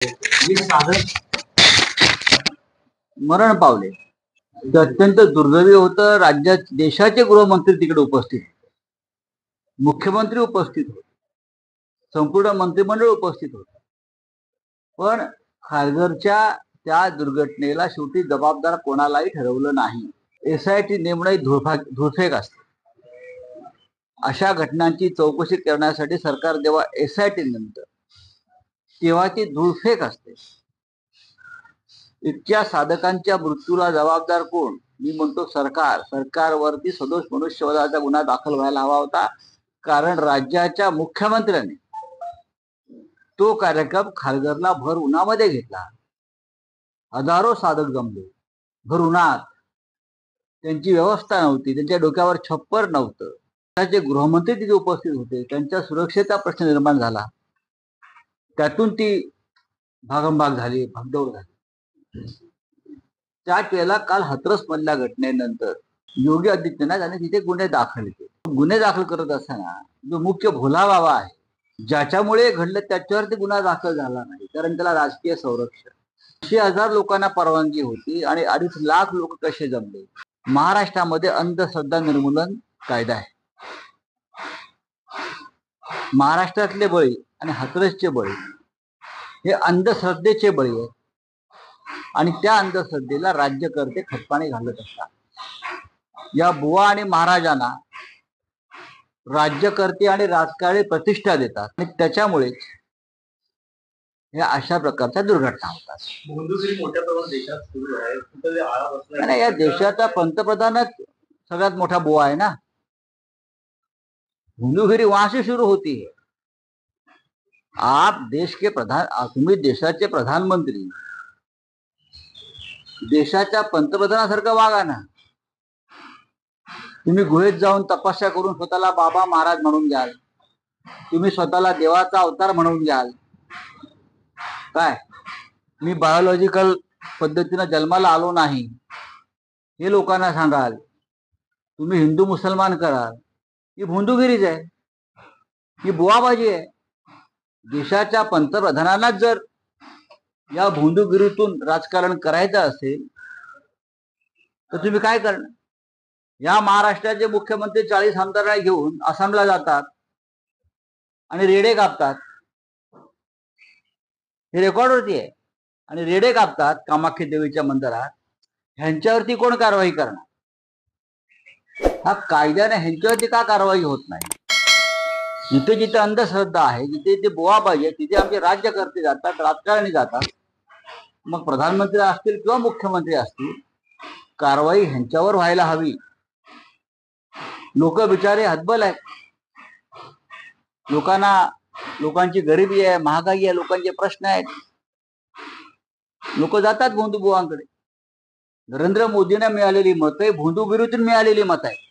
जे साधक मरण पावले ते अत्यंत दुर्दैवी होतं. राज्यात देशाचे गृहमंत्री तिकडे उपस्थित होते, मुख्यमंत्री उपस्थित होते, संपूर्ण मंत्रिमंडळ उपस्थित होते. पण खारघरच्या त्या दुर्घटनेला शेवटी जबाबदार कोणालाही ठरवलं नाही. एसआयटी नेमणे धुळफेक असते. अशा घटनांची चौकशी करण्यासाठी सरकार जेव्हा एसआयटी नेमतं तेव्हा ती धुळफेक असते. इतक्या साधकांच्या मृत्यूला जबाबदार कोण? मी म्हणतो सरकार. सरकारवरती सदोष मनुष्यवधाचा गुन्हा दाखल व्हायला हवा होता, कारण राज्याच्या मुख्यमंत्र्यांनी तो कार्यक्रम खारघरला भर उन्हामध्ये घेतला. हजारो साधक जमले भर उन्हात. त्यांची व्यवस्था नव्हती, त्यांच्या डोक्यावर छप्पर नव्हतं. राज्याचे गृहमंत्री तिथे उपस्थित होते, त्यांच्या सुरक्षेचा प्रश्न निर्माण झाला. त्यातून ती भागमभाग झाली, भागदौड झाली. त्या वेळेला काल हाथरस मधल्या घटनेनंतर योगी आदित्यनाथ यांनी तिथे गुन्हे दाखल केले. गुन्हे दाखल करत असताना जो मुख्य भोला बाबा आहे, ज्याच्यामुळे घडलं त्याच्यावरती गुन्हा दाखल झाला नाही, कारण त्याला राजकीय संरक्षण. 80,000 लोकांना परवानगी होती आणि 2.5 लाख लोक कसे जमले? महाराष्ट्रामध्ये अंधश्रद्धा निर्मूलन कायदा आहे. महाराष्ट्रातले बळी आणि हाथरसचे बळी हे अंधश्रद्धेचे बळी आहेत, आणि त्या अंधश्रद्धेला राज्यकर्ते खतपाणी घालत असतात. या बुवा आणि महाराजांना राज्यकर्ते आणि राजकारणी प्रतिष्ठा देतात, आणि त्याच्यामुळे या अशा प्रकारच्या दुर्घटना होतात. मोठ्या प्रमाणात देशात सुरू आहे. आणि या देशाचा पंतप्रधानच सगळ्यात मोठा बुवा आहे ना. हिंदूगिरी वहां से शुरू होती है. आप देश के प्रधान, तुम्ही देशाचे प्रधानमंत्री, देशाच्या पंतप्रधानासारखं वागा ना. तुम्ही गुहेत जाऊन तपस्या करून स्वतःला बाबा महाराज म्हणून घ्याल, तुम्ही स्वतःला देवाचा अवतार म्हणून घ्याल. काय मी बायोलॉजिकल पद्धतीने जन्माला आलो नाही हे लोकांना सांगाल, तुम्ही हिंदू मुसलमान कराल, ही भोंदूगिरीच आहे, ही बुवाबाजी आहे. देशाच्या पंतप्रधानांनाच जर या भोंदूगिरीतून राजकारण करायचं असेल तर तुम्ही काय करणार? या महाराष्ट्राचे मुख्यमंत्री 40 आमदारांना घेऊन आसामला जातात आणि रेडे कापतात. हे रेकॉर्ड वरती आहे. आणि रेडे कापतात कामाख्या देवीच्या मंदिरात. ह्यांच्यावरती कोण कारवाई करणार? हा कायद्याने ह्यांच्यावरती का कारवाई होत नाही? जिथे जिथे अंधश्रद्धा आहे, जिथे जिथे बुवाबाजी आहे, तिथे आमचे राज्यकर्ते जातात, राजकारणी जातात. मग प्रधानमंत्री असतील किंवा मुख्यमंत्री असतील, कारवाई ह्यांच्यावर व्हायला हवी. लोक बिचारे हतबल आहेत. लोकांची गरिबी आहे, महागाई आहे, लोकांचे प्रश्न आहेत. लोक जातात भोंदू बुवांकडे. नरेंद्र मोदींना मिळालेली मतं भोंदूगिरीतून मिळालेली मतं आहेत.